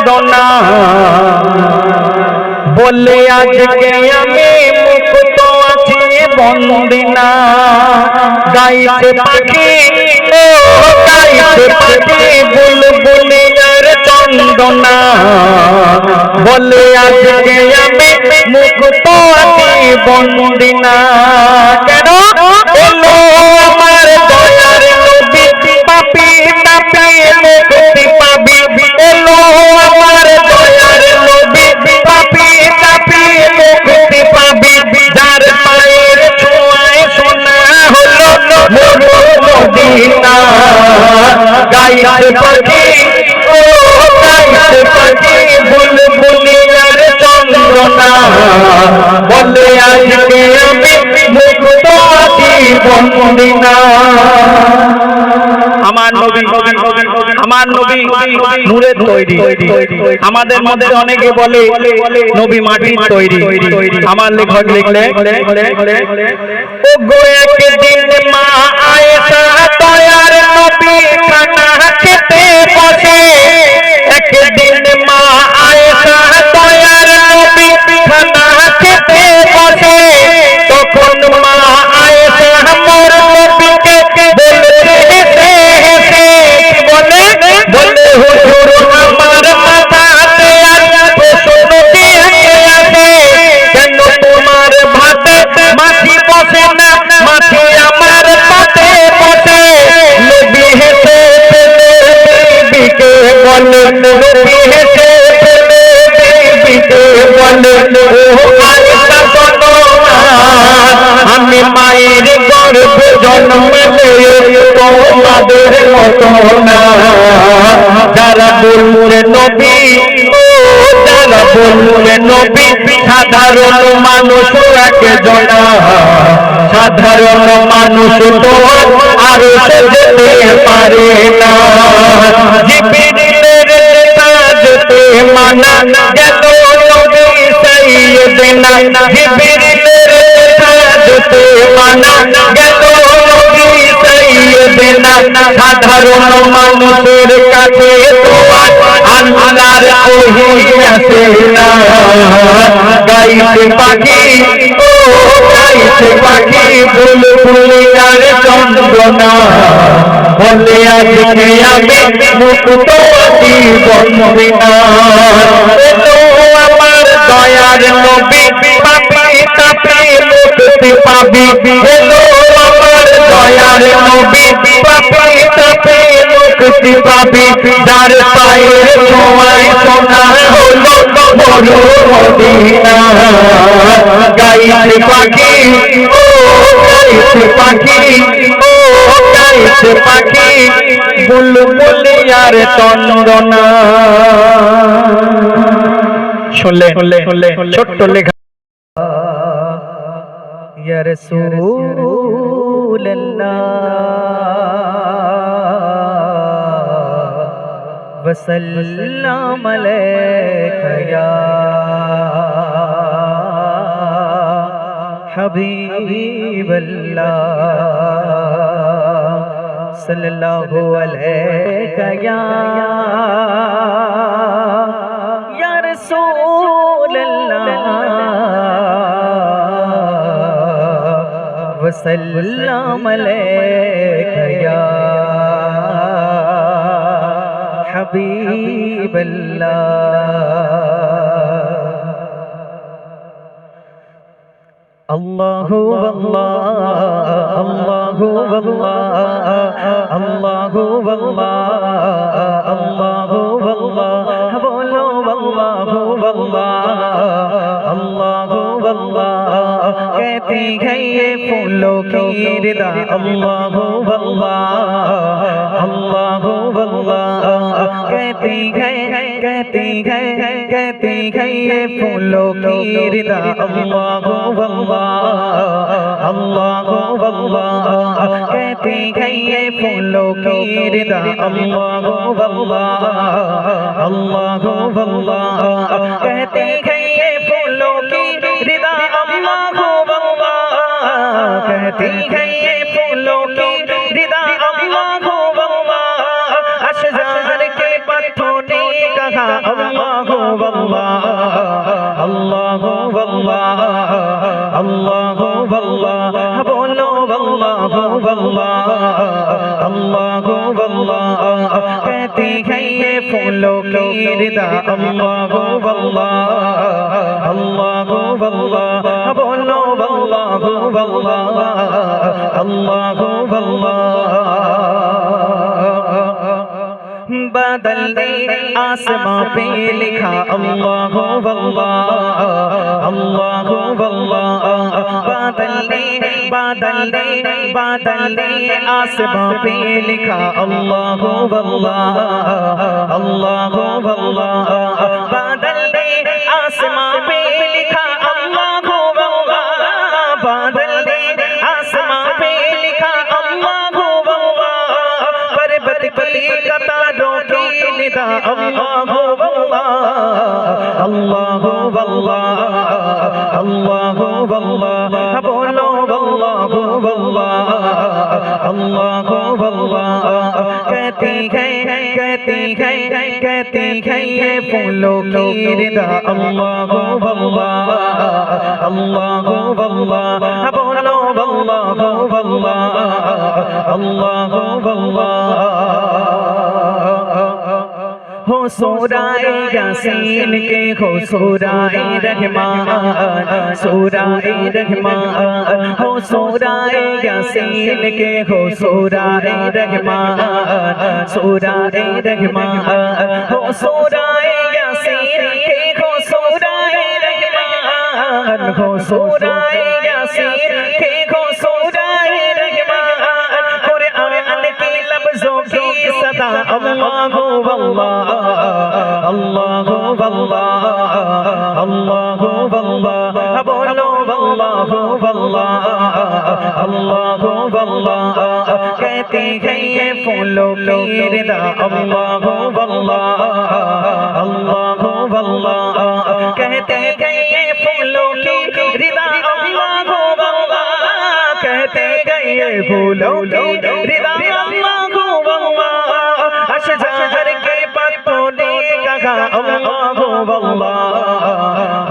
চন্দনা বলে আজকে আমি মুক্ত আছি বন্দিনা গাইতে পাখি ও গাইতে পাখি বুলবুলিয়ার চন্দনা বলে আজকে আমি মুক্ত আছি বন্দিনা কেন এলো আমার দয়ার নবী পাপী তাপী মুক্তি পাবি এলো আমার দয়ার নবী পাপী তাপী মুক্তি পাবি যার পায়ের ছোঁয়ায় সোনা হলো মদিনা গাইতে পাখি ও গাইতে পাখি বুলবুলিয়ার চন্দনা বলে আজকে আমি মুক্ত আছি বন্দিনা আমার নবী নূরের তৈরি আমাদের মধ্যে অনেকে বলে নবী মাটির তৈরি আমার লেখক লিখলে ও গো একদিন মা আয়েশা দয়ার নবী খানা খেতে বসে একদিন মা আয়েশা দয়ার নবী খানা খেতে বসে তখন মা আয়েশা মোর নবীকে বলতে হেসে হেসে বলে হুজুর আমার মাথাতে আর প্রশ্ন দিয়ে আছে কেন তোমার ভাতে মাছি বসে না মাছি আমার পাতে বসে নবী হেসে বিবিকে বলে নবী হেসে বিবিকে বলে ও আয়েশা শোনো আমি মায়ের গর্ভে জন্মালে তোমাদের মতো না যারা বললে নবী ও যারা বললে নবী সাধারণ মানুষ একজনা সাধারণ মানুষ তো আরো যেতে পারে না জিবরিলের কাজতে মানা গেল নবী সাইয়েদনা জিবরিলের কাজতে মানা গেল নবী সাইয়েদনা সাধারণ মানুষের কাছে তো আল্লাহর ওহী আসে না গাইতে পাখি ও গাইতে পাখি বুলবুলিয়ার চন্দনা বলে আজকে আমি মুক্ত আছি বন্দিনা এলো আমার দয়ার নবী পাপী তাপী মুক্তি পাবি এলো আমার দয়ার নবী পাপী তাপী মুক্তি পাবি যার পায়ের ছোঁয়ায় সোনা হলো মদিনা গাইতে পাখি ও গাইতে পাখি ও গাইতে পাখি বুলবুলিয়ার চন্দনা শুনলে ছোট্ট লেখা ইয়া রাসূলুল্লাহ वसल्लम अलैका या हबीबल्लाह सल्लल्लाहु अलैका या रसूलल्लाह वसल्लम अलैका या हबीबल्लाह अल्लाहु वल्लाह अल्लाहु वल्लाह अल्लाहु वल्लाह अल्लाहु वल्लाह बोलो अल्लाहु वल्लाह अल्लाहु वल्लाह कहती है ये फूलों की रिदा अल्लाहु वल्लाह अल्लाहु वल्लाह कहती है ये फूलों की रिदा अल्लाहु वल्लाह अल्लाहु वल्लाह कहती है ये फूलों की रिदा अल्लाहु वल्लाह अल्लाहु वल्लाह कहती है ये फूलों की रिदा अल्लाहु वल्लाह कहती है ये फूलों की रिदा अल्लाहु वल्लाह अशजार के पत्थों ने कहा कहा अल्लाह अल्लाह अल्लाह अल्लाह अल्लाह अल्लाह बोलो अल्लाह अल्लाह अल्लाह अल्लाह कहती है ये फूलों की रिदा अल्लाह अल्लाह अल्लाह अल्लाह बोलो अल्लाह अल्लाह अल्लाह अल्लाह बादल ने आसमां पे लिखा अल्लाह अल्लाह अल्लाह अल्लाह बादल ने आसमां पे लिखा अल्लाह अल्लाह अल्लाह अल्लाह बादल ने आसमां पे लिखा अल्लाह अल्लाह बादल ने आसमां पे लिखा अल्लाह अल्लाह पर्वत की कतारों की निदा अल्लाह अल्लाह अल्लाह अल्लाह अल्लाह अल्लाह बोलो अल्लाह अल्लाह अल्लाह कहती है ये फूलों की रिदा अल्लाह अल्लाह अल्लाह अल्लाह बोलो अल्लाह अल्लाह अल्लाह हो सूराए यासीन के हो सूराए रहमान सूराए रहमान हो सूराए यासीन के हो सूराए रहमान सूराए रहमान हो सूराए यासीन के हो सूराए रहमान हो सूराए यासीन के हो सूराए रहमान कुरान के लफ्जों की सदा अल्लाह अल्लाह अल्लाह अल्लाह अल्लाह अल्लाह बोलो अल्लाह अल्लाह अल्लाह अल्लाह कहती है ये फूलों की रिदा अल्लाह अल्लाह अल्लाह अल्लाह कहते हैं ये फूलों की रिदा अल्लाह अल्लाह कहते हैं ये फूलों की रिदा अल्लाह अल्लाह अशजार के पत्तों ने कहा अल्लाह अल्लाह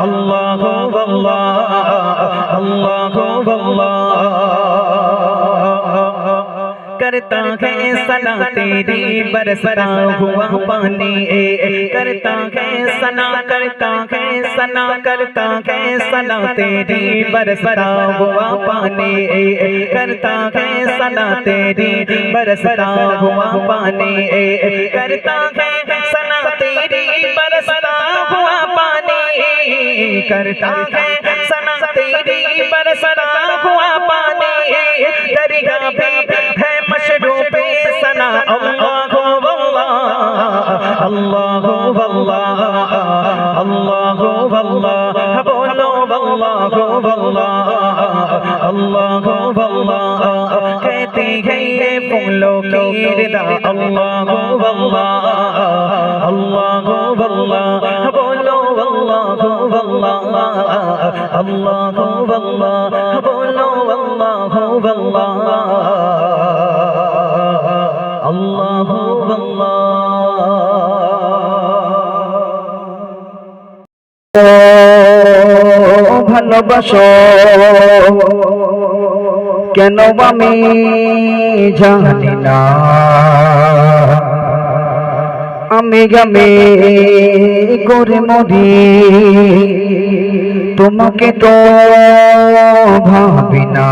अल्लाह अल्लाह अल्लाह अल्लाह करता है सना तेरी बरसता हुआ पानी करता है सना करता है सना करता है सना तेरी बरसता हुआ पानी करता है सना तेरी बरसता हुआ पानी करता है सना तेरी बरसता हुआ पानी करता है सना तेरी बरसता हुआ पानी दरिया भी है मशरूबे सना अल्लाह अल्लाह अल्लाह अल्लाह अल्लाह अल्लाह बोलो अल्लाह अल्लाह अल्लाह अल्लाह कहती है ये फूलों की रिदा अल्लाह अल्लाह अल्लाह अल्लाह बोलो अल्लाह अल्लाह अल्लाह अल्लाह बोलो अल्लाह अल्लाह अल्लाह ভালোবাসো কেন আমি জানি না আমি গামে করে মরি তোমাকে তো ভাবি না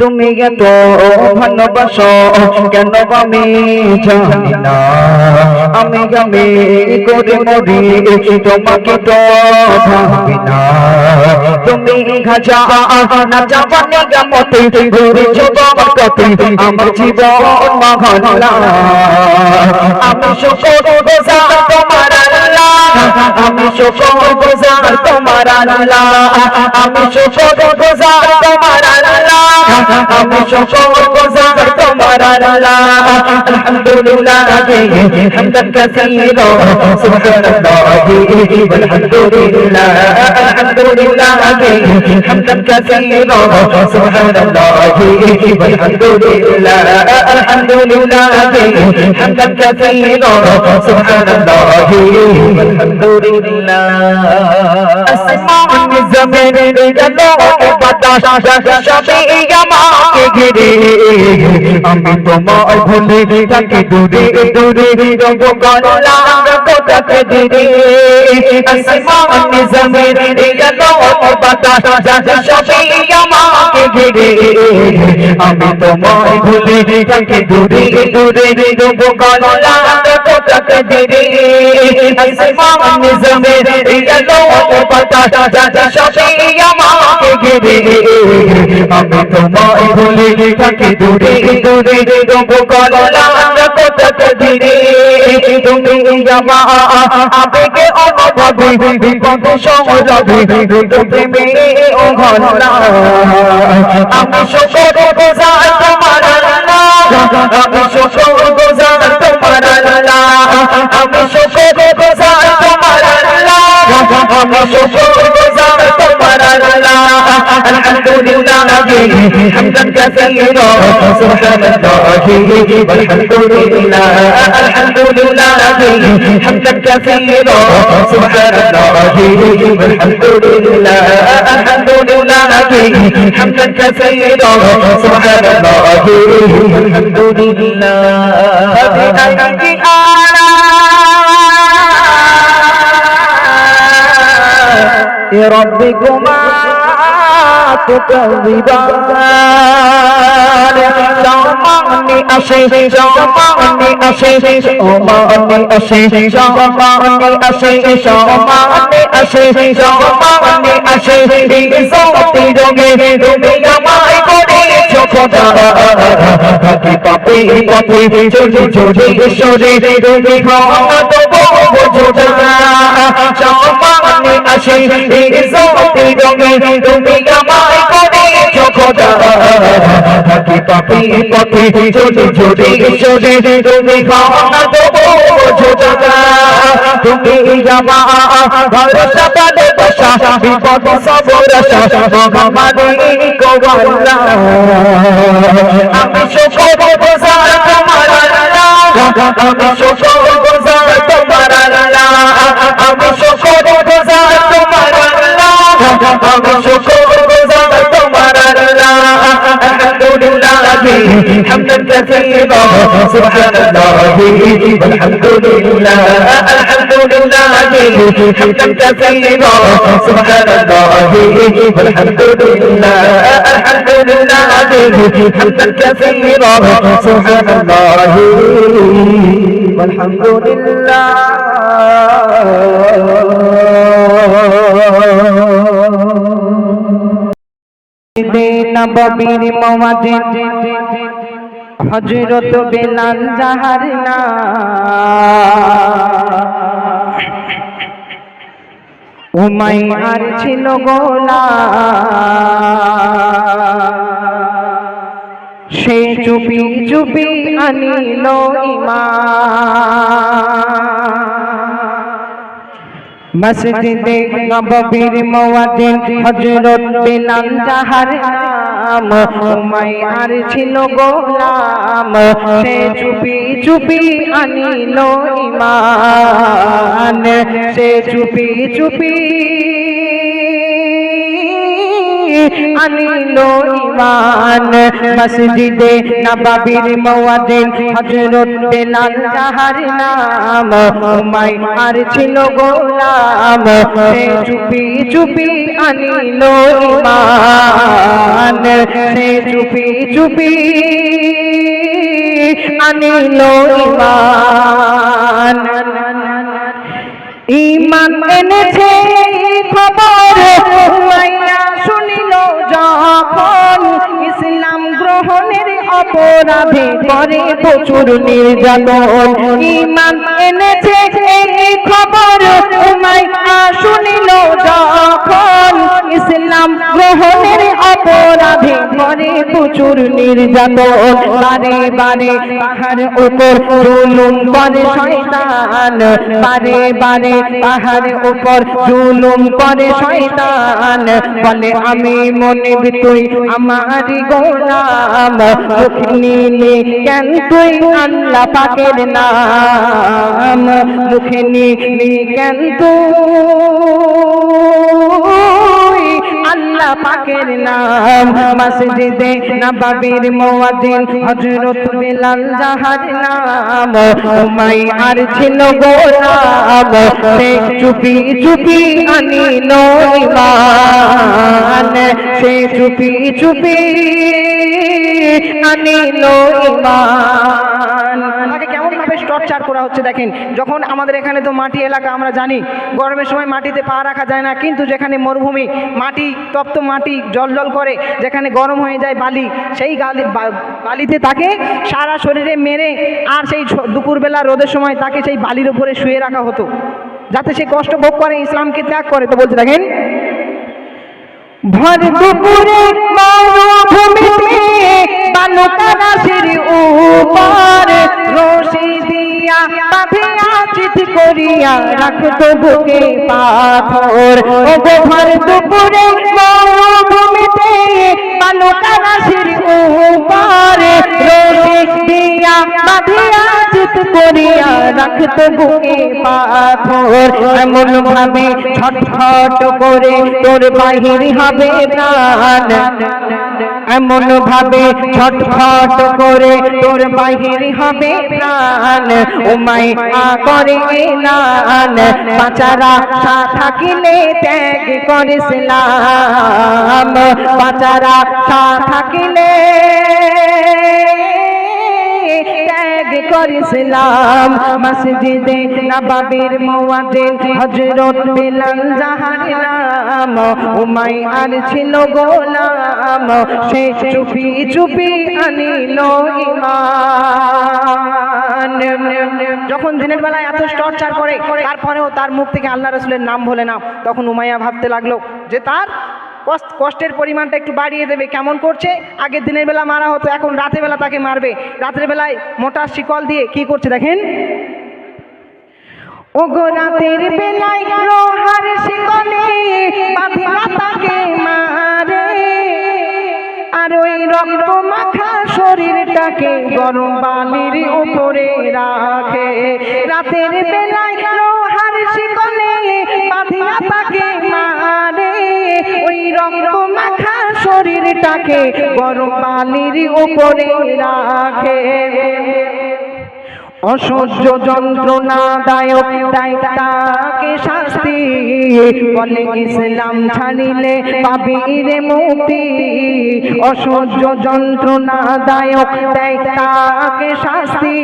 তুমি এত ভালোবাসো কেন আমি জানি না আমি গামে করে মরি তোমাকে তো ভাবি না তুমি খাজা না জাবানি গামতে ঘুরেছ বরকতে আমার জীবন মহল্লা আমি শুকর গুজার তোমার আল্লাহ আমি শুকর গুজার তোমার আল্লাহ আমি শুকর গুজার তোমার আল্লাহ আমি শুকর গুজার তোমার আল্লাহ আলহামদুলিল্লাহ হামদান কাসীরা সুবহানাল্লাহি ওয়ালহামদুলিল্লাহ আলহামদুলিল্লাহ হামদান কাসীরা সুবহানাল্লাহি ওয়ালহামদুলিল্লাহ আলহামদুলিল্লাহ হামদান কাসীরা সুবহানাল্লাহি ওয়ালহামদুলিল্লাহ আসমান জমিন জানো বাতাস সবই আমাকে ঘিরে আমি তোমায় ভুলে থাকি দূরে দূরে রব গলা কোথাকে দিরে আসমান জমিন জানো বাতাস সবই আমাকে ঘিরে আমি তোমায় ভুলে থাকি দূরে দূরে রব গলা কোথাকে দিরে আসমান জমিন জানো বাতাস সবই আমাকে ঘিরে আমি তোমায় ভুলে থাকি দূরে দূরে রব গলা কোথাকে দিরে তুমি আমার আবেগে অনুভবে বিপদ সংরবে প্রেমে ও ঘটনা আমি শুকর গুজার তোমার আল্লাহ আমি শুকর গুজার তোমার আল্লাহ আমি শুকর গুজার তোমার আল্লাহ আমি শুকর গুজার তোমার আল্লাহ আলহামদুলিল্লাহ হামদান কাসীরা সুবহানাল্লাহি ওয়ালহামদুলিল্লাহ আলহামদুলিল্লাহ হামদান কাসীরা সুবহানাল্লাহি ওয়ালহামদুলিল্লাহ আলহামদুলিল্লাহ হামদান কাসীরা সুবহানাল্লাহি ওয়ালহামদুলিল্লাহ ربكما تكذبان شاماني أشي شاماني أشي شاماني أشي شاماني أشي شاماني أشي شاماني أشي صوتي رঙে তুমি আমায় করেছো খোদা পাপি পাপি পাপি চলি চলি সরে তুমি ক্ষমা দেবো বোঝো না শমানে আসে ইজ্জতে রঙে তুমি আমায় করেছো খোদা পাপি পাপি পাপি চলি চলি সরে তুমি ক্ষমা দেবো বোঝো না তুমি আমার ভরসা পালে বসা বিপদ সবর মহামারী কোয়াল্লা আমি শুকর গুজার তোমার আল্লাহ আমি শুকর গুজার তোমার আল্লাহ আমি শুকর গুজার তোমার আল্লাহ আমি শুকর গুজার তোমার আল্লাহ আলহামদুলিল্লাহ হামদান কাসীরা সুবহানাল্লাহি ওয়ালহামদুলিল্লাহ আলহামদুলিল্লাহ হামদান কাসীরা সুবহানাল্লাহি ওয়ালহামদুলিল্লাহ আলহামদুলিল্লাহ হামদান কাসীরা সুবহানাল্লাহি ওয়ালহামদুলিল্লাহ নববীর মুয়াজ্জিন হযরত বেলাল যাহার নাম উমাইয়ার ছিল গোলাম সে চুপি চুপি আনিল ঈমান মসজিদে নববীর মুয়াজ্জিন হযরত বেলাল যাহার নাম উমাইয়ার ছিল গোলাম সে চুপি চুপি আনিল ঈমান সে চুপি চুপি আনিল ঈমান মসজিদে নববীর মুয়াজ্জিন হযরত বেলাল যাহার নাম উমাইয়ার ছিল গোলাম সে চুপি চুপি আনিল ঈমান সে চুপি চুপি আনিল ঈমান ঈমান এনেছে খবর উমাইয়া শুনিল যখন ইসলাম গ্রহণের অপরাধে করে প্রচুর নির্যাতন ঈমান এনেছে এই খবর উমাইয়া শুনিল যখন ইসলাম গ্রহণের অপরাধে করে প্রচুর নির্যাতন, বারে বারে তাহার উপর জুলুম করে শয়তান, বারে বারে তাহার উপর জুলুম করে শয়তান। বলে আমি মনে তুই আমারই গোলাম, মুখে নিলি কেন তুই আল্লাহ পাকের নাম, মুখে নিলি কেন তুই আল্লাহ পাকের নাম। মসজিদে নববীর মুয়াজ্জিন হযরত বিলাল যাহার নাম, উমাইয়ার ছিল গোলাম, সে চুপি চুপি আনিল ঈমান, সে চুপি চুপি আনিল ঈমান। তাকে কেমন ভাবে টর্চার করা হচ্ছে দেখেন। যখন আমাদের এখানে তো মাটি এলাকা, আমরা জানি গরমের সময় মাটিতে পা রাখা যায় না, কিন্তু যেখানে মরুভূমি, মাটি তপ্ত মাটি জল জল করে, যেখানে গরম হয়ে যায় বালি, সেই বালিতে তাকে সারা শরীরে মেরে আর সেই দুপুরবেলা রোদের সময় তাকে সেই বালির উপরে শুয়ে রাখা হতো, যাতে সে কষ্ট ভোগ করে, ইসলামকে ত্যাগ করে। তো বলতে দেখেন, ভর দুপুরে মরুভূমিতে বালুকারাশির উপর রশি দিয়া বাঁধিয়া চিত করিয়া রাখতো বুকে পাথর। ও গো ভর দুপুরে মরুভূমিতে বালুকারাশির উপর রশি দিয়া বাঁধিয়া চিত করিয়া রাখতো বুকে পাথর। এমন ভাবে ছটফট করে তোর বাহির হবে প্রাণ, এমন ভাবে ছটফট করে তোর বাহির হবে প্রাণ। উমাইয়া করে এলান, বাঁচারা থাকিলে ত্যাগ করিসলাম, বাঁচারা থাকিলে ত্যাগ করিসলাম। মসজিদে নববীর মুয়াজ্জিন হযরত বিলাল যাহার নাম, উমাইয়ার ছিল গোলাম, সে চুপি চুপি আনিল ঈমান। যখন দিনের বেলায় এত টর্চার করে, তারপরেও তার মুখ থেকে আল্লাহ রাসূলের নাম বলে না, তখন উমাইয়া ভাবতে লাগলো যে তার কষ্টের পরিমাণটা একটু বাড়িয়ে দেবে। কেমন করছে? আগে দিনের বেলা মারা হতো, এখন রাতের বেলা তাকে মারবে। রাতের বেলায় মোটা শিকল দিয়ে কি করছে দেখেন, ওগো রাতের বেলায় লোহার শিকলে বাঁধিয়া তাকে মারে, আর ওই রক্ত মাখা শরীরটাকে গরম বালির উপরে রাখে। রাতের বেলায় লোহার শিকলে বাঁধিয়া তাকে মারে, ওই রক্ত মাখা শরীরটাকে গরম বালির উপরে রাখে। অসহ্য যন্ত্রণাদায়ক তাই তাকে শাস্তি, বলে ইসলাম ছাড়িলে পাবি রে মুক্তি। অসহ্য যন্ত্রণাদায়ক তাই তাকে শাস্তি,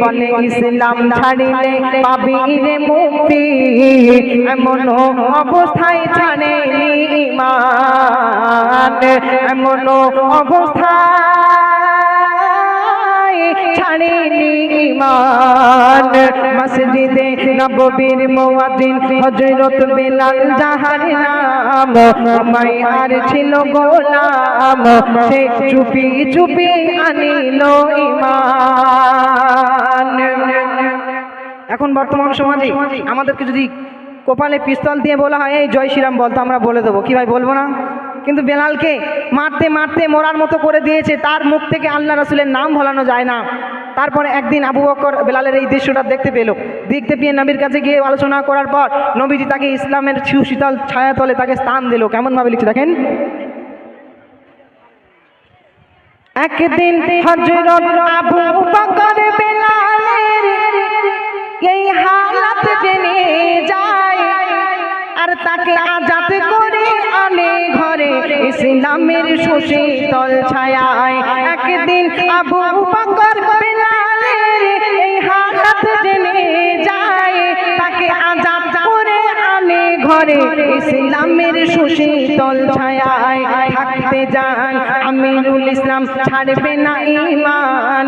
বলে ইসলাম ছাড়িলে পাবি রে মুক্তি। এমন অবস্থায় ছাড়েনি ঈমান, এমন অবস্থায় ছাড়েনি ঈমান। মসজিদে নববীর মুয়াজ্জিন হযরত বিলাল যাহার নাম, উমাইয়ার ছিল গোলাম, সে চুপি চুপি আনিল ঈমান। এখন বর্তমান সমাজে আমাদেরকে যদি কপালে পিস্তল দিয়ে বলা হয় এই জয় শ্রীরাম বলতো, আমরা বলে দেবো, কি ভাই বলবো না? কিন্তু বেলালকে মারতে মারতে মরার মতো করে দিয়েছে, তার মুখ থেকে আল্লাহ রাসূলের নাম ভোলানো যায় না। তারপরে একদিন আবু বকর বেলালের এই দৃশ্যটা দেখতে পেয়ে নবীর কাছে গিয়ে আলোচনা করার পর নবীজি তাকে ইসলামের সুশীতল ছায়াতলে তাকে স্থান দিল। কেমন ভাবে লিখছে দেখেন, একদিন হযরত আবু বকর বেলালের এই হালাত জেনে যায়, আর তাকে আজাদ করে আনে ঘরে ইসলামের সুশীতল ছায়ায়। একদিন আবু বকর বেলালের এই হালাত জেনে যায়, তাকে আজাদ করে আনে ঘরে ইসলামের সুশীতল ছায়ায়। থাকতে যান আমিরুল ইসলাম ছাড়বে না ঈমান,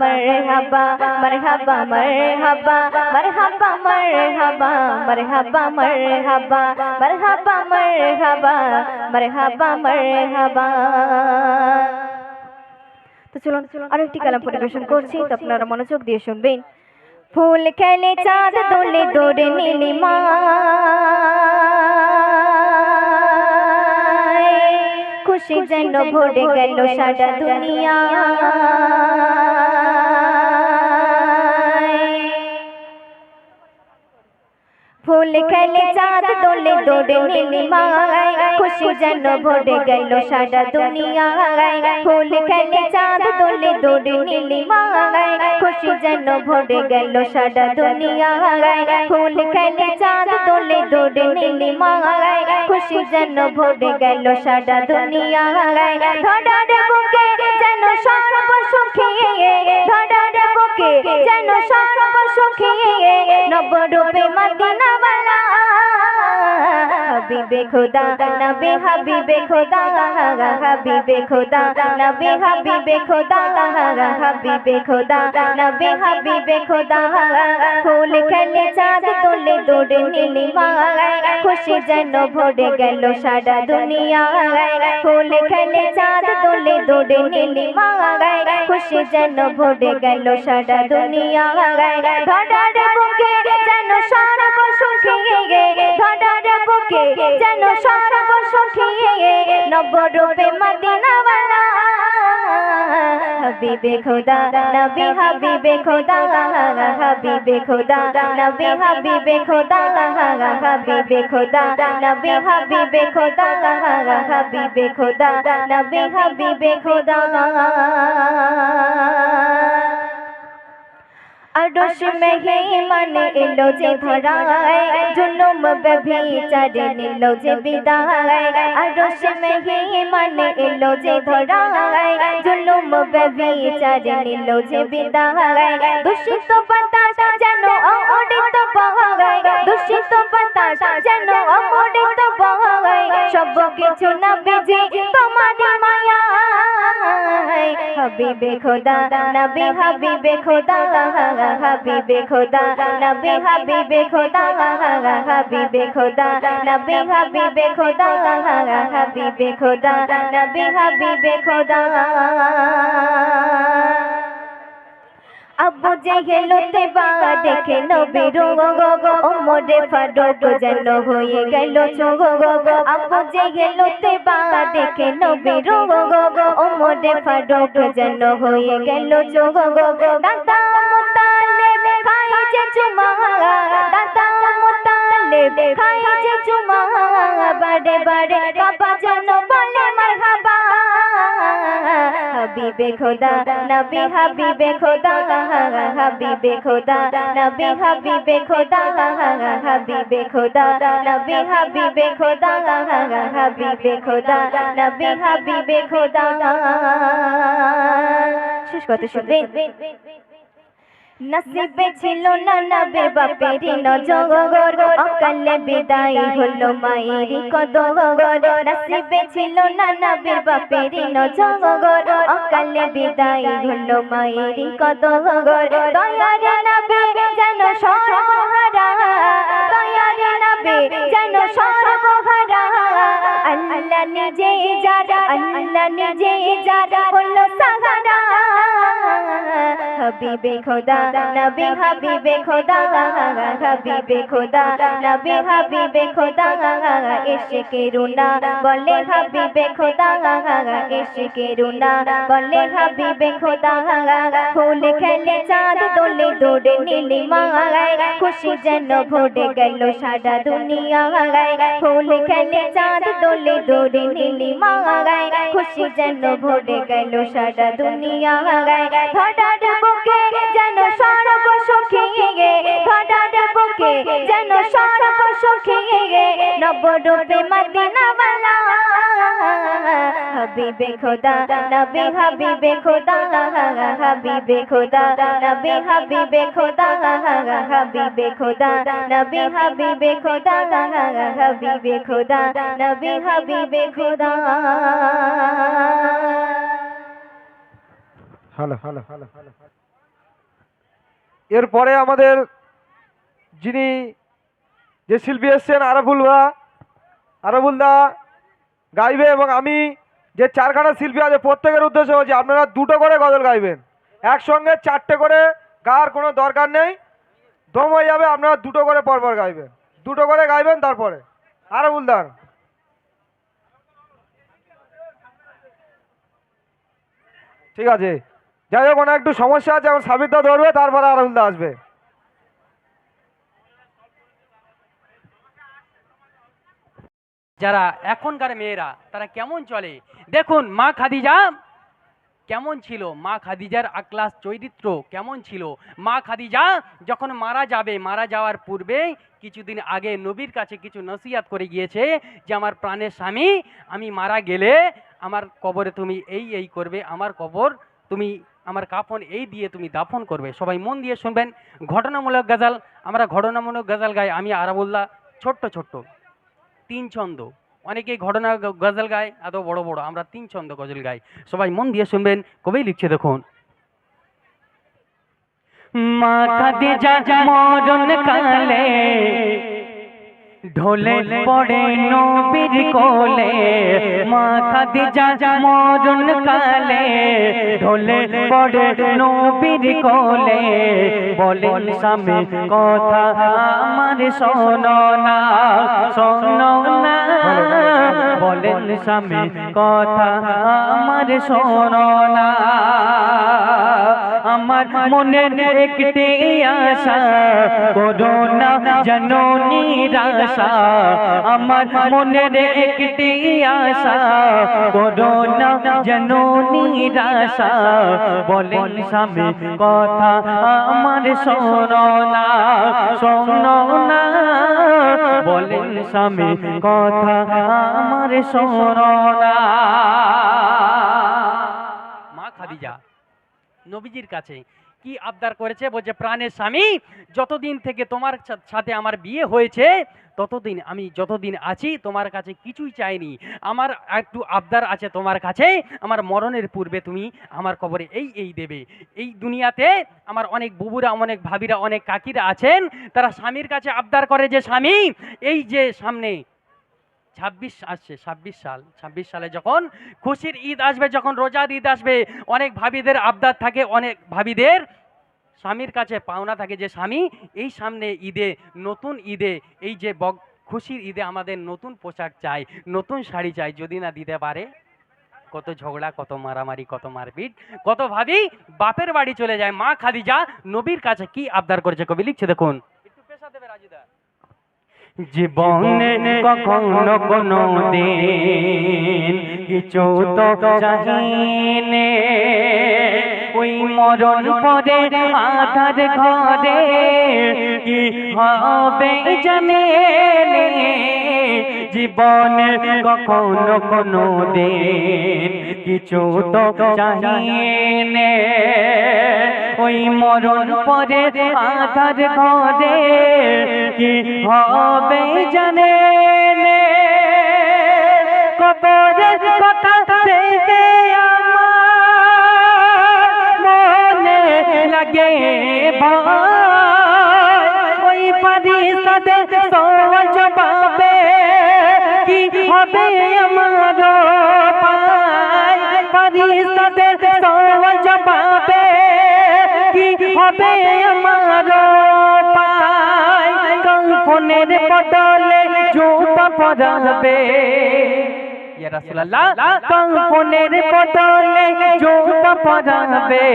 मरहबा मरहबा मरहबा मरहबा मरहबा मरहबा मरहबा मरहबा मरहबा मरहबा मरहबा। তো চলুন আরেকটি কালাম পরিবেশন করছি, তো আপনারা মনোযোগ দিয়ে শুনবেন। ফুল খেলে চাঁদ দোলে দৌড়ে নীলিমা, খুশি যেন ভরে গেল সারা দুনিয়া। ফুল খেলে চাঁদ দোলে দৌড়ে নীলিমায়, খুশি যেন ভরে গেল সারা দুনিয়ায়। ফুল খেলে চাঁদ দোলে দৌড়ে নীলিমায়, খুশি যেন ভরে গেল সারা দুনিয়ায়। ফুল খেলে চাঁদ দোলে দৌড়ে নীলিমায়, খুশি যেন ভরে গেল সারা দুনিয়ায়। ধরার বুকে যেন সর্ব সুখী, ধরার বুকে যেন সর্ব সুখী, নবরূপে মদিনা वाला हबीबे खुदा नबी हबीबे खुदा हबीबे खुदा नबी हबीबे खुदा हबीबे खुदा नबी हबीबे खुदा। फूल खेले चाँद तोले दौड़े नीलिमाय, खुशी जेन भरे गेल सारा दुनियाय। फूल खेले चाँद तोले दौड़े नीलिमाय, खुशी जेन भरे गेल सारा दुनियाय। धरार बुके जेन সর্ব সুখী, ধরার বুকে যেন সর্ব সুখী, নবরূপে মদিনা वाला हबीबे खुदा नबी हबीबे खुदा हबीबे खुदा नबी हबीबे खुदा हबीबे खुदा नबी हबीबे खुदा हबीबे खुदा नबी हबीबे खुदा। अरश में ही मन एलो जे धराए, जुलुम व्यभिचारे निलो जे विदाय। अरश में ही मन एलो जे धराए, जुलुम व्यभिचारे निलो जे विदाय। दूषित बतास जेन अमृत बहाय, दूषित बतास जेन अमृत बहाय, सब किछु नबीजी तुम्हारी माया। हबीबे खुदा नबी हबीबे खुदा हबीबे खुदा नबी हबीबे खुदा हबीबे खुदा नबी हबीबे खुदा हबीबे खुदा नबी हबीबे खुदा। अबू जेहेल तेबा देखे नबीर ओमरे फारूक जेन हये गेल चोग। अबू जेहेल तेबा देखे नबीर ओमरे फारूक जेन हये गेल चोग। दादा मुतालिब खाई जे चुमा, दादा मुतालिब खाई जे चुमा, बारे बारे काबा जेन बोले मरहबा। हबीबे खुदा नबी हबीबे खुदा हबीबे खुदा नबी हबीबे खुदा हबीबे खुदा नबी हबीबे खुदा हबीबे खुदा नबी हबीबे खुदा। শেষ কথা শুনবেন। नसीबे छिलो ना नबीर बापेरी नजर, अकाले बिदाई हलो मायेरी कदर। नसीबे छिलो ना नबीर बापेरी नजर, अकाले बिदाई हलो मायेरी कदर। दयारे नबी जेन सर्वहारा, दयारे नबी जेन सर्वहारा, अल्लाह निजे जार अल्लाह निजे जार हलो सहारा। हबीबे खुदा नबी हबीबे खुदा हबीबे खुदा नबी हबीबे खुदा इश्क़े रुना बोले हबीबे खुदा इश्क़े रुना बोले हबीबे खुदा। फूल खेले चाँद दोले दौड़े नीलिमाय, खुशी जेन भरे गेल सारा दुनियाय। फूल खेले चाँद दोले दौड़े नीलिमाय, खुशी जेन भरे गेल सारा दुनियाय। धरार बुके जेन सर्व सुखी, धरार बुके जेन सर्व सुखी, नबरूपे मदिना वाला। हबीबे खुदा नबी हबीबे खुदा हबीबे खुदा नबी हबीबे खुदा हबीबे खुदा नबी हबीबे खुदा हबीबे खुदा नबी हबीबे खुदा। হ্যালো এরপরে আমাদের যিনি যে শিল্পী এসছেন আরাবুল দা গাইবে, এবং আমি যে চারখানা শিল্পী আছে প্রত্যেকের উদ্দেশ্যে বলছি আপনারা দুটো করে গজল গাইবেন, একসঙ্গে চারটে করে গাওয়ার কোনো দরকার নেই, দম হয়ে যাবে। আপনারা দুটো করে পরপর গাইবেন, দুটো করে গাইবেন। তারপরে আরাবুল দার ঠিক আছে। যাই হোক, ওনার একটু সমস্যা আছে, এখন সাবিরদা ধরবে, তারপরে আরাবুল দা আসবে। যারা এখনকার মেয়েরা তারা কেমন চলে দেখুন। মা খাদিজা কেমন ছিল, মা খাদিজার আখলাস চরিত্র কেমন ছিল। মা খাদিজা যখন মারা যাবে, মারা যাওয়ার পূর্বে কিছুদিন আগে নবীর কাছে কিছু নসিহত করে গিয়েছে যে আমার প্রাণের স্বামী, আমি মারা গেলে আমার কবরে তুমি এই করবে, আমার কবর তুমি আমার কাফন এই দিয়ে তুমি দাফন করবে। সবাই মন দিয়ে শুনবেন। ঘটনামূলক গজল, আমরা ঘটনামূলক গজল গাই। আমি আরাবুল্লাহ ছোট্ট তিন ছন্দ, অনেকেই ঘটনা গজল গায় এত বড় বড়, আমরা তিন ছন্দ গজল গাই। সবাই মন দিয়ে শুনবেন। কবি লিখছে দেখুন। মা খাদিজা মরণ কালে ঢলে পড়ে নবীর কোলে, মা খাদিজা মরণ কালে ঢলে পড়ে নবীর কোলে, বলেন স্বামী কথা আমার শোনো না, বলেন স্বামী কথা আমার শোনো না। আমার মনের একটি আশা, করোনা যেন নিরাশা, আমার মনের একটি আশা, করোনা যেন নিরাশা, বলেন স্বামী কথা আমার শোনো না, বলেন স্বামী কথা আমার শোনো না। মা খাদিজা নবীজির কাছে কি আবদার করেছে, বলছে প্রাণের স্বামী, যতদিন থেকে তোমার সাথে আমার বিয়ে হয়েছে ততদিন আমি যতদিন আছি তোমার কাছে কিছুই চাইনি। আমার একটু আবদার আছে তোমার কাছে, আমার মরণের পূর্বে তুমি আমার কবরে এই দেবে। এই দুনিয়াতে আমার অনেক বুবুরা, অনেক ভাবিরা, অনেক কাকিরা আছেন, তারা স্বামীর কাছে আবদার করে যে স্বামী, এই যে সামনে 26 আসছে, 26 সালে যখন খুশির ঈদ আসবে, যখন রোজার ঈদ আসবে, অনেক ভাবিদের আবদার থাকে, অনেক ভাবিদের স্বামীর কাছে পাওনা থাকে যে স্বামী, এই সামনে ঈদে, নতুন ঈদে, এই যে খুশির ঈদে আমাদের নতুন পোশাক চাই, নতুন শাড়ি চাই, যদি না দিতে পারে কত ঝগড়া, কত মারামারি, কত মারপিট, কত ভাবি বাপের বাড়ি চলে যায়। মা খাদিজা নবীর কাছে কি আবদার করেছে, কবি লিখছে দেখুন। একটু পেশা দেবে রাজিদা। জীবনে কখনো কোনো দিন কিছু তো চাহিনে, ওই মরণ পরে আধার ঘরে কি হবে জানে, জীবনে কখনো কোনো দিন কিছু তো চাহিনে, ওই মরণ পরে আধার ঘরে কি হবে জানে, কবরের কথা থেকে আমার মনে লাগে ভয়, ওই ফারিস্তাদের সওয়াল জবাবে কি হবে আমার পায়, ফারিস্তাদের সওয়াল জবাবে কি হবে আমার পায়, কাফনের বদলে জুতা পরাবে, ইয়া রাসূলুল্লাহ, কাফনের বদলে জুতা পরাবে,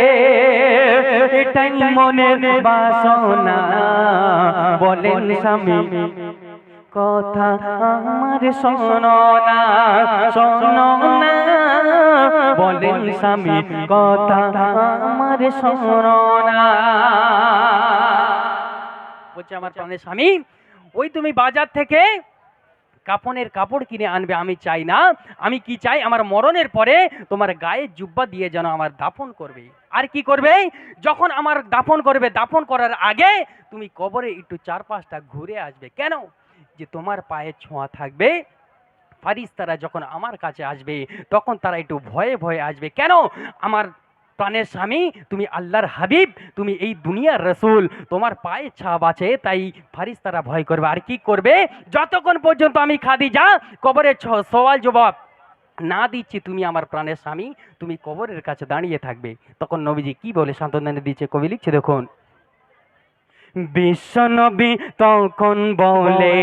এটাই মনের বাসনা, বলেন স্বামী কথা আমার শোনো না, বলেন স্বামী কথা আমার শোনো না। বলছে আমার প্রাণের স্বামী, ওই তুমি বাজার থেকে কাপনের কাপড় কিনে আনবে, আমি চাই না। আমি কি চাই, আমার মরণের পরে তোমার গায়ে জুব্বা দিয়ে যেন আমার দাফন করবে। আর কি করবে, যখন আমার দাফন করবে, দাফন করার আগে তুমি কবরে একটু 4-5টা ঘুরে আসবে। কেন, যে তোমার পায়ে ছোঁয়া থাকবে, ফারিস্তারা যখন আমার কাছে আসবে তখন তারা একটু ভয়ে ভয়ে আসবে। কেন, আমার প্রাণের স্বামী, তুমি আল্লাহর হাবিব, তুমি এই দুনিয়ার রসুল, তোমার পায়ে ছাপ আছে, তাই ফারিস্তারা ভয় করবে। আর কি করবে? যতক্ষণ পর্যন্ত আমি খাদিজা কবরের সওয়াল জবাব না দিচ্ছি, তুমি আমার প্রাণের স্বামী, তুমি কবরের কাছে দাঁড়িয়ে থাকবে। তখন নবীজি কি বলে সান্ত্বনা দিচ্ছে, কবি লিখছে দেখুন। বিশ্বনবী তখন বলে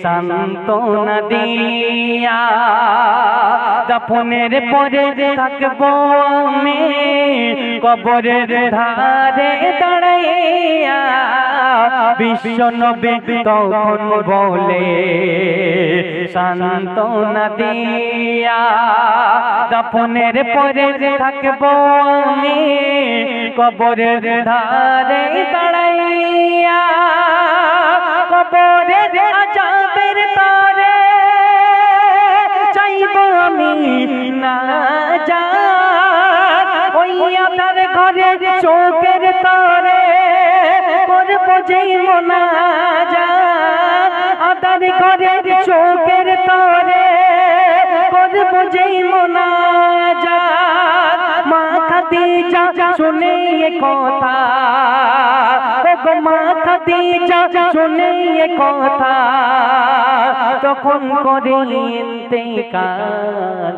সান্ত্বনা দিয়া, দাফনের পরে থাকবো আমি কবরের ধারে দাঁড়াইয়া। বিশ্বনবী তখন বলে সান্ত্বনা দিয়া, দাফনের পরে থাকবো আমি কবরের ধারে দাঁড়াইয়া। কবরের আযাবের তারে চাইব আমি না যার, ওই আধার ঘরে চোখের তারে করব যেই মোনাজাত। আধার ঘরে চোখের তারে করব যেই মোনাজাত। মা খাদিজা শুনে এ কথা, ওগো মা খাদিজা শুনে এ কথা, তখন করে ইন্তেকাল।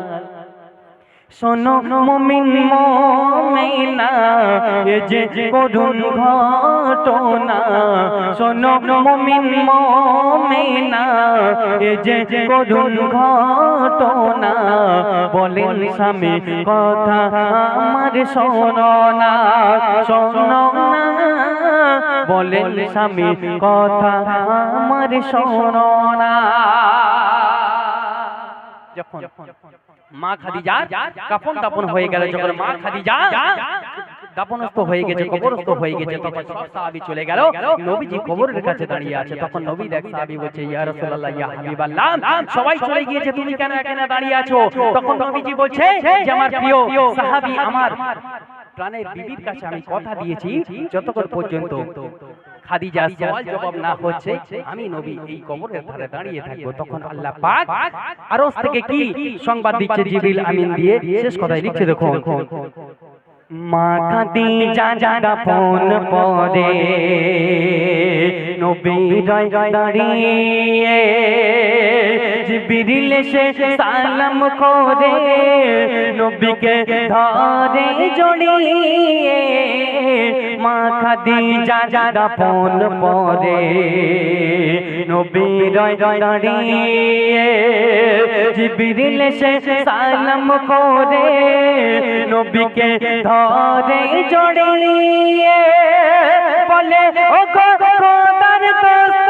শোনো মুমিন মুমিনা, এ যে করুণ ঘটনা। শোনো মুমিন মুমিনা, এ যে করুণ ঘটনা। বলেন স্বামী কথা আমার শোনো না, শোনো না। বলেন স্বামী কথা আমার শোনো না। যখন মা খাদিজা কাফন দাফন হয়ে গেল, যখন মা খাদিজা দাফনস্থ হয়ে গেছে, কবরস্থ হয়ে গেছে, তখন সব সাহাবী চলে গেল। নবীজি কবরের কাছে দাঁড়িয়ে আছে। তখন নবী এক সাহাবী বলছে, ইয়া রাসূলুল্লাহ, ইয়া হাবিবাল্লাহ, সবাই চলে গিয়েছে, তুমি কেন এখানে দাঁড়িয়ে আছো? তখন নবীজি বলছে যে আমার প্রিয় সাহাবী, আমার প্রাণের বিবির কাছে আমি কথা দিয়েছি, যতক্ষণ পর্যন্ত খাদিজা সওয়াল জবাব না হচ্ছে, আমি নবী এই কবরের ধারে দাঁড়িয়ে থাকবো। তখন আল্লাহ পাক আরশ থেকে কি সংবাদ দিচ্ছে জিবরিল আমিন দিয়ে, শেষ কথায় লিখছে দেখুন। মা খাদিজা দাফন পরে নবী দাঁড়িয়ে, জিবরিল এসে সালাম করে নবীকে ধরে জড়িয়ে। মা খাদিজা দাফন পরে নবী দাঁড়িয়ে, জিবরিল এসে সালাম করে নবীকে ধরে জড়িয়ে। বলে ও গো খোদার দোস্ত,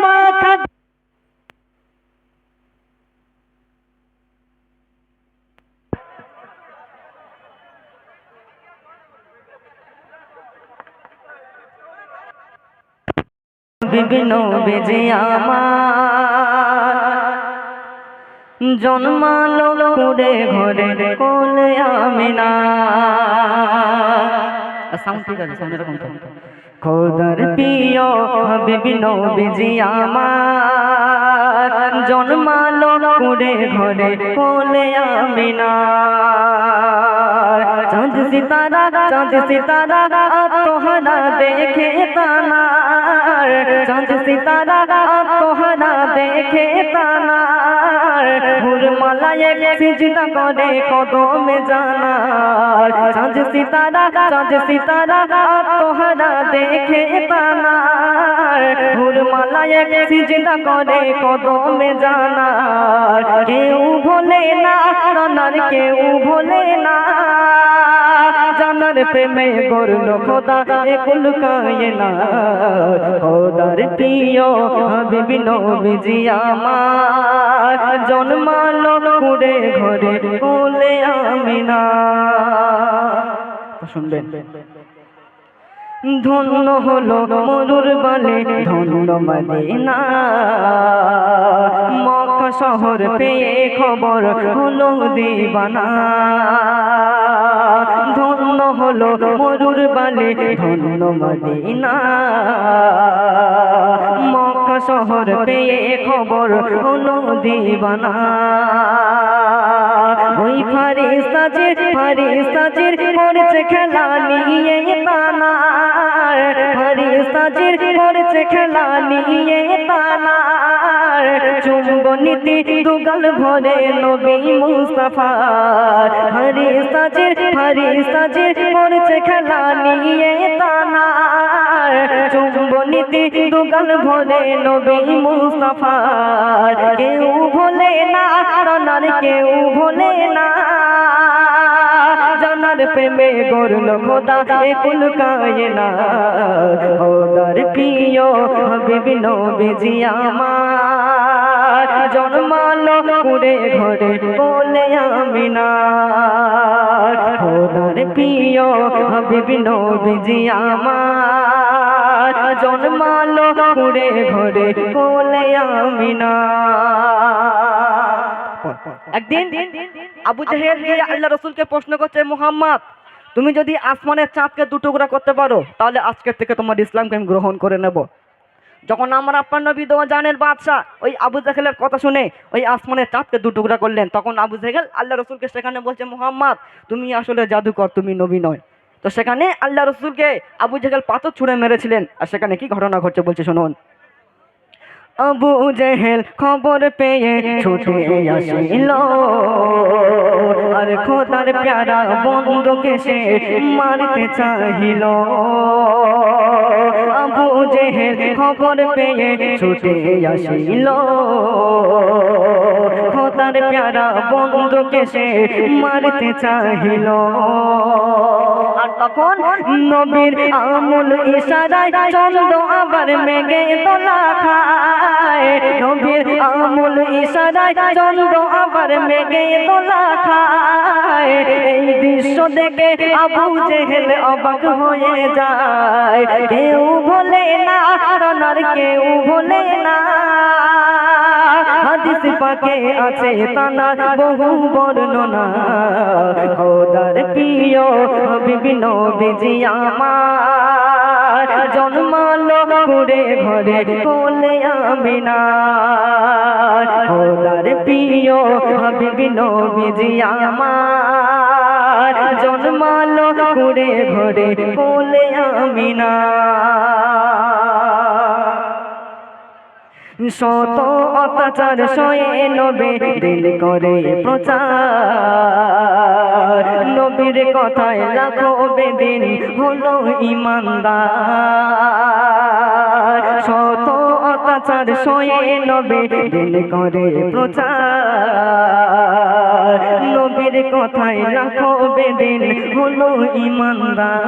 মা খাদিজা বিভিন্ন বেজে আমার জন্মালো করে ঘরে কোলে আমিনা। সাউন্ড ঠিক আছে, সাউন্ড এরকম খোদার প্রিয় হাবিবি নবীজি আমার জন্মালো করে ঘরে কোলে আমিনা। চাঁদ সিতারা তোহারা দেখে তানার, চাঁদ সিতারা তোহারা দেখে তানার। হুরমালায় সিজদা করে কদমে জানার। চাঁদ সিতারা তোহারা দেখে তানার। হুরমালায় সিজদা করে কদমে জানার। কেউ ভোলে না তানার, কেউ ভোলে না জানার প্রেমে গড়ল খোদা একুল কায়না। খোদার প্রিয় হাবিবি নবীজি আমার জন্মালো কুড়ে ঘরে কোলে আমিনা। শুনবেন, ধন্য হলো মরুর বালে ধন্য মদিনা। মক্কা শহর পেয়ে খবর হলো দিবানা। ধন্য হলো মরুর বালে ধন্য মদিনা। মক্কা শহর পেয়ে খবর হলো দিবানা। ওই এই ফারিস্তাজির করছে খেলা নিয়ে তানার, ফারিস্তাজির করছে খেলা নিয়ে তানার, চুম্বনীতি দুগাল ভরে নবী মুস্তাফার, ফারিস্তাজির করছে খেলা নিয়ে তানার, চুম্বনীতি দুগাল ভরে নবী মুস্তাফার, কেউ ভোলে না তানার, কেউ ভোলে না, জানার প্রেমে গড়ল খোদা এ কুল কায়না, খোদার প্রিয় হাবিব নবীজি আমার, জন্মালো কুড়ে ঘরে বলে আমিনা, খোদার প্রিয় হাবিব নবীজি আমার, জন্মালো কুড়ে ঘরে বলে আমিনা। একদিন আবু জেহেল গিয়ে আল্লাহ রসুলকে প্রশ্ন করছে, মুহাম্মদ তুমি যদি আসমানের চাঁদকে দুটুকরা করতে পারো তাহলে আজকের থেকে তোমার ইসলামকে আমি গ্রহণ করে নেব। যখন আমার আপনার নবী দো জানের বাদশাহ ওই আবু জেহেলের কথা শুনে ওই আসমানের চাঁদকে দুটুকরা করলেন, তখন আবু জেহেল আল্লাহ রসুলকে সেখানে বলছে, মুহাম্মদ তুমি আসলে জাদুকর, তুমি নবী নয়। তো সেখানে আল্লাহ রসুলকে আবু জেহেল পাথর ছুঁড়ে মেরেছিলেন। আর সেখানে কি ঘটনা ঘটছে বলছে শুনুন। আবু জেহেল খবর পেয়ে ছুটে আসিল, আর খোদার প্যারা বন্ধুকে সে মারতে চাহিল। আবু জেহেল খবর পেয়ে ছুটে আসিল, খোদার প্যারা বন্ধুকে সে মারতে চাহিল। আর তখন নবীর আমুল ইশারায় চন্দ্র আবার মেঘে দোলা খায়, নবীর আমুল ইশারায় চন্দ্র আবার মেঘে দোলা খায়। এই দৃশ্য দেখে আবু জেহেল অবাক হয়ে যায়, কেউ ভোলে না তানার, কেউ ভোলে না। হাদিস পাকে আছে তানার বহু বর্ণনা, খোদার প্রিয় হাবিব নবীজি আমার, জন্মালো কুড়ে ঘরে কোলে আমিনা, খোদার প্রিয় হাবিব নবীজি আমার, জন্মালো কুড়ে ঘরে কোলে আমিনা। শত অত্যাচার সয়ে নবী দিন করে প্রচার, নবীর কথায় লাখো বেদিন হলো ইমানদার। শত অত্যাচার সয়ে নবী দিন করে প্রচার, নবীর কথায় লাখো বেদিন হলো ইমানদার।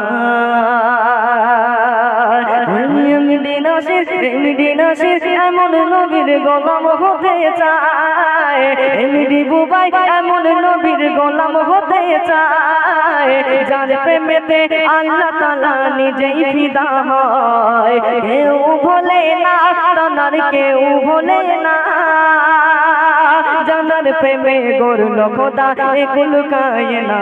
দিন আসিস এমন নবীর গোলাম হতে চায়, এমডি বুবাই এমন নবীর গোলাম হতে চায়, যার প্রেমেতে আল্লাহ তাআলা নিজেই ফিদা হয়। কেউ ভোলে না তানার, কেউ ভোলে না, জানার প্রেমে গড়ল খোদা এ কুল কায়না,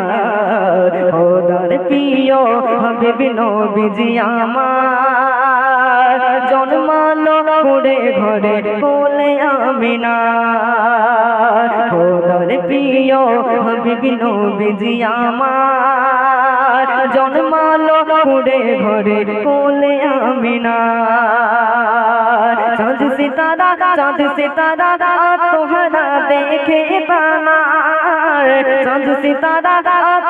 খোদার প্রিয় হাবিব নবীজি আমার, জন্মালো কুড়ে ঘরে কোলে আমিনা, খোদার প্রিয় হাবিব নবীজি আমার, জন্মালো কুড়ে ঘরে কোলে আমিনা। চাঁদ সিতারা তোহরা দেখে তানার, চাঁদ সিতারা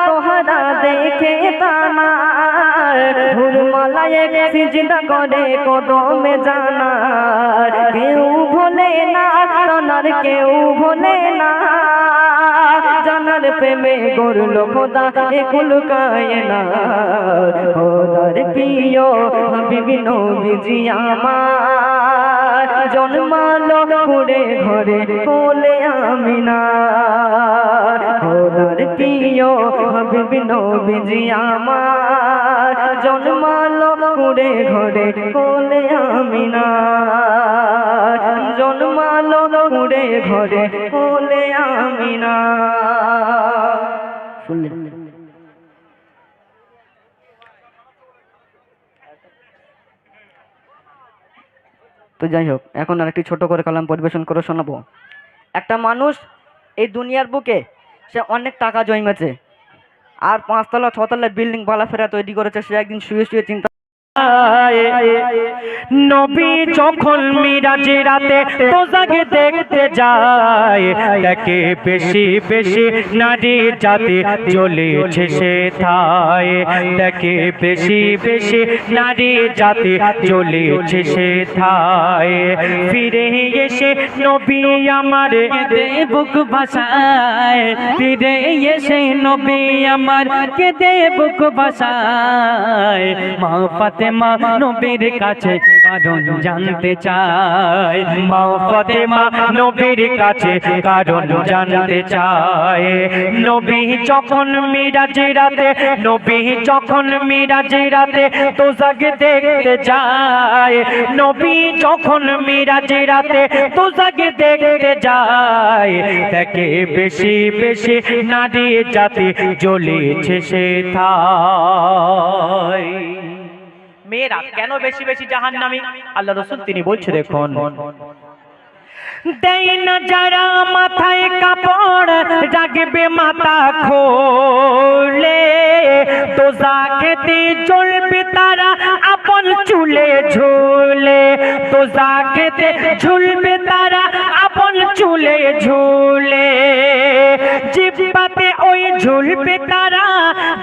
তোহরা দেখে তানার, হুরমালায় সিজদা করে কদমে জানার। কেউ ভোলে না তানার, কেউ ভোলে না, জানার প্রেমে গড়ল খোদা এ কুল কায়না, খোদার প্রিয় হাবিব নবীজি আমার, জন্মালো কুড়ে ঘরে কোলে আমিনা, খোদার প্রিয় হাবিব নবীজি আমার, জন্মালো কুড়ে ঘরে কোলে আমিনা, জন্মালো কুড়ে ঘরে কোলে আমিনা। শুনলেন? তো যাই হোক, এখন আর একটি ছোট করে কালাম পরিবেশন করে শোনাবো। একটা মানুষ এই দুনিয়ার বুকে সে অনেক টাকা জমেছে, আর 5 তলা 6 তলা বিল্ডিং বালাফেরা তৈরি করেছে। সে একদিন শুয়ে শুয়ে চিন্তা, নবী যখন মিরাজে রাতে তোজাকে দেখতে যায়, তাকে বেশি বেশি নারী জাতি জ্বলেছে সে ঠায়, তাকে বেশি বেশি নারী জাতি জ্বলেছে সে ঠায়। ফিরে এসে নবী আমার কেঁদে বুক ভাসায়, ফিরে এসে নবী আমার কেঁদে বুক ভাসায়। মা ফাতেমা নবীর কাছে কারণ জানতে চায়, মা ফাতেমা নবীর কাছে কারণ জানতে চায়। নবী যখন মিরাজে রাতে, নবী যখন মিরাজে রাতে তোজাকে দেখতে যায়, নবী যখন মিরাজে রাতে তোজাকে দেখতে যায়, তাকে বেশি বেশি নারী জাতি জ্বলেছে সে ঠায়। মেয়েরা কেন বেশি বেশি জাহান্নামী? আল্লাহ রাসূল তিনি বলছে দেখুন, দেয় না যারা মাথায় কাপড় রাখবে মাথা খোলে, দোজাখেতে জ্বলবে তারা আপন চুলে ঝুলে, দোজাখেতে ঝুলবে তারা আপন চুলে ঝুলে। জিহ্বাতে ওই ঝুলবে তারা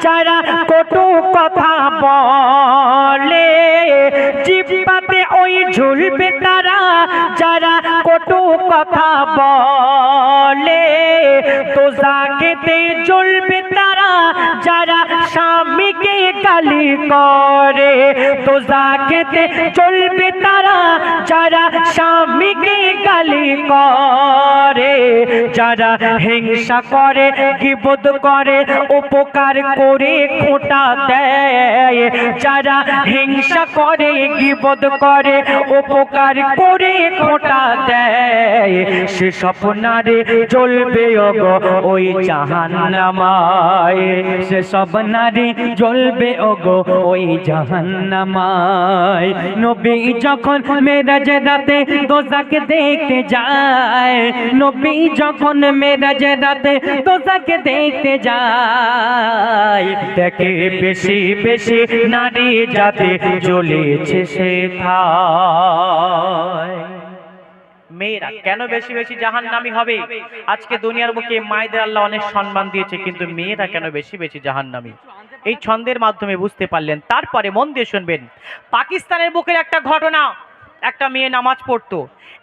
যারা কটু কথা বলে, জিহ্বাতে ওই ঝুলবে তারা যারা কটু কথা বলে। দোজাখেতে জ্বলবে তারা যারা স্বামীকে গালি করে, দোজাখেতে জ্বলবে তারা যারা স্বামীকে গালি করে, যারা হিংসা করে গীবত করে উপকার করে খোঁটা দেয়, যারা হিংসা করে গীবত করে উপকার করে খোঁটা দেয়, সে স্বপ্নারে জ্বলবে ওগো ওই জাহান্নামায়, সে সব নারী জ্বলবে ওগো ওই জাহান্নামায়। নবী যখন মেরাজে রাতে দোজাকে দেখতে যায়, নবী যখন মেরাজে রাতে দোজাকে দেখতে যায়, দেখে বেশি বেশি নারী জাতি জ্বলেছে সে ঠায়। মেয়েরা কেন বেশি বেশি জাহান্নামী হবে? আজকে দুনিয়ার বুকে মায়েদের আল্লাহ অনেক সম্মান দিয়েছে, কিন্তু মেয়েরা কেন বেশি বেশি জাহান্নামী? এই ছন্দের মাধ্যমে বুঝতে পারলেন। তারপরে মন দিয়ে শুনবেন, পাকিস্তানের বুকের একটা ঘটনা। একটা মেয়ে নামাজ পড়তো,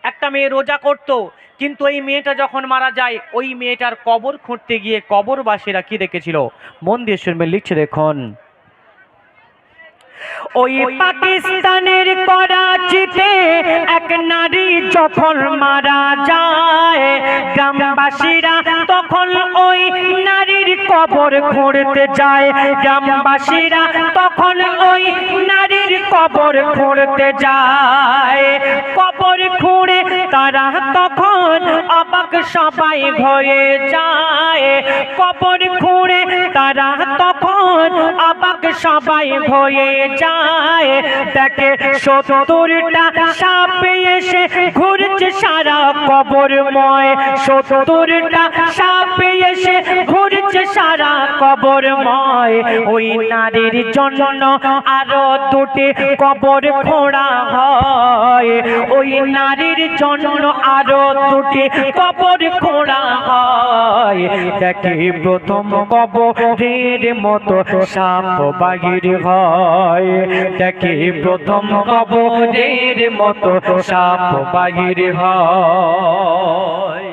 একটা মেয়ে রোজা করতো, কিন্তু এই মেয়েটা যখন মারা যায়, ওই মেয়েটার কবর খুঁড়তে গিয়ে কবরবাসীরা কি দেখেছিল? মন দিয়ে শুনবেন, লিখছে দেখুন, ওই পাকিস্তানের করাচিতে এক নারী যখন মারা যায়, গ্রামবাসীরা তখন ওই নারীর কবর খুঁড়তে যায়, গ্রামবাসীরা তখন ওই নারীর কবর খুঁড়তে যায়। কবর খুঁড়ে তারা তখন অবাক সবাই হয়ে যায়, কবর খুঁড়ে তারা তখন অবাক সবাই হয়ে যায়। দেখে 70টা সাপ এসে ঘুরছে সারা কবরময়, 70টা সাপ এসে ঘুরছে সারা কবরময়। ওই নারীর জন্য আরো 2টি কবর খোঁড়া হয়, ওই নারীর জন্য আরো 2টি কবর খোঁড়া হয়। দেখে প্রথম কবরের মতো সাপ বাহির হয়, দেখে প্রথম কবরের মতো সাপ বাহির হয়।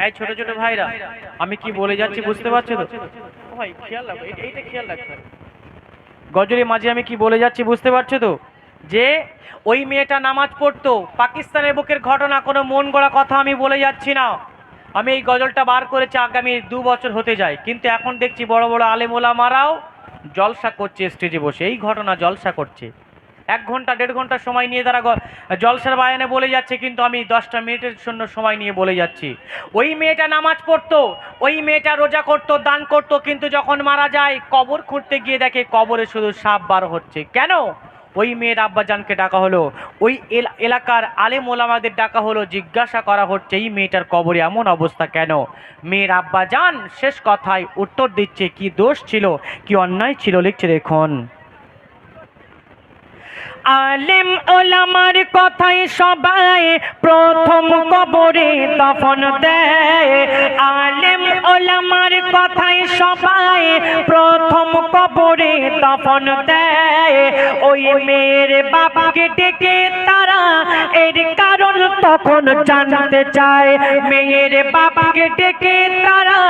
এই ছোট ছোট ভাইরা, আমি কি বলে যাচ্ছি বুঝতে পারছো তো? ও ভাই খেয়াল রাখো, এইটা খেয়াল রাখতে হবে। গজলের মাঝে আমি কি বলে যাচ্ছি বুঝতে পারছো তো? যে ওই মেয়েটা নামাজ পড়তো, পাকিস্তানের বুকের ঘটনা, কোনো মন গড়া কথা আমি বলে যাচ্ছি না। আমি এই গজলটা বার করেছি আগামী 2 বছর হতে যায়, কিন্তু এখন দেখছি বড় বড় আলেম ওলামারাও জলসা করছে স্টেজে বসে, এই ঘটনা জলসা করছে। 1 ঘন্টা 1.5 ঘন্টা সময় নিয়ে তারা জলসার বায়ানে বলে যাচ্ছে, কিন্তু আমি 10টা মিনিটের জন্য সময় নিয়ে বলে যাচ্ছি। ওই মেয়েটা নামাজ পড়তো, ওই মেয়েটা রোজা করতো, দান করতো, কিন্তু যখন মারা যায় কবর খুঁড়তে গিয়ে দেখে কবরে শুধু সাপ বার হচ্ছে। কেন? ওই মেয়ের আব্বাজানকে ডাকা হলো, ওই এলাকার আলেম ওলামাদের ডাকা হলো, জিজ্ঞাসা করা হচ্ছে এই মেয়েটার কবরে এমন অবস্থা কেন। মেয়ের আব্বাজান শেষ কথায় উত্তর দিচ্ছে কি দোষ ছিল, কি অন্যায় ছিল, লিখছে দেখুন। আলেম ওলামার কথাই সবাই প্রথম কবরে দফন দেয়। আলেম ওলামার কথাই সবাই প্রথম কবরে দফন দেয়। ওই মেয়ের বাবাকে ডেকে তারা এর কারণ তখন জানতে চায়। মেয়ের বাবাকে ডেকে তারা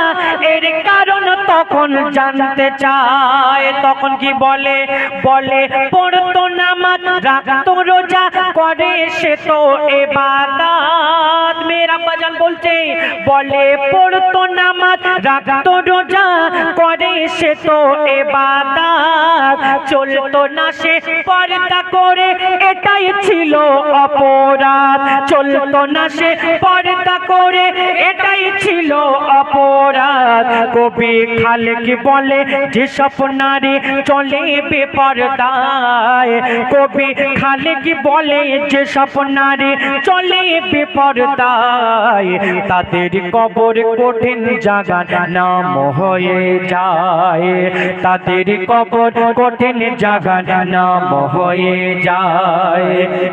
এর কারণ তখন জানতে চায়। তখন কি বলে, বলে পড়তো নামাজ রাখতো রোজা করে সে তো ইবাদত। মেয়ের আব্বাজান বলছে, বলে পড়তো নামাজ রাখতো রোজা করে সে তো ইবাদত। চলতো না সে পর্দা করে এটাই ছিল অপরাধ। চলতো না সে পর্দা করে এটাই ছিল অপরাধ। কবি খালেক বলে যেসব নারী চলে বেপরদায়। কবি খালেক বলে যেসব নারী চলে বেপরদায়, তাদের কবর কঠিন জায়গা নাম হয়ে যায়। তাদের কবর কঠিন জায়গা নাম হয়ে যায়।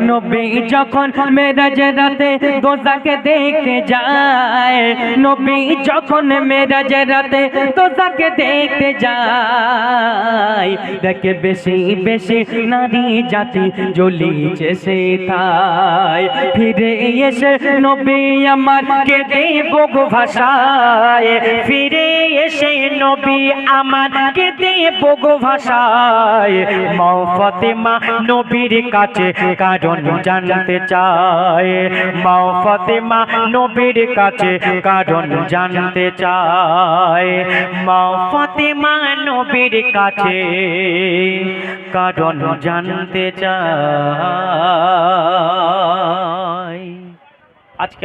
নবী যখন মেরাজ রাতে দোজাকে দেখতে যায়, নবী যখন মেরাজ রাতে দোজাকে দেখতে যায়, দেখে বেশি বেশি নারী জাতি জ্বলিছে সে তাই। ফিরে এসে নবী আমার কেঁদে বুক ভাষায়। ফিরে এসে নবী আমার কেঁদে বুক ভাষায়। মা ফাতেমা নবীর কাছে কারণ জানতে চায়। মা ফাতেমা নবীর কাছে কারণ জানতে চায়। মা ফাতেমা নবীর কাছে কারণ জানতে চায়। আজকে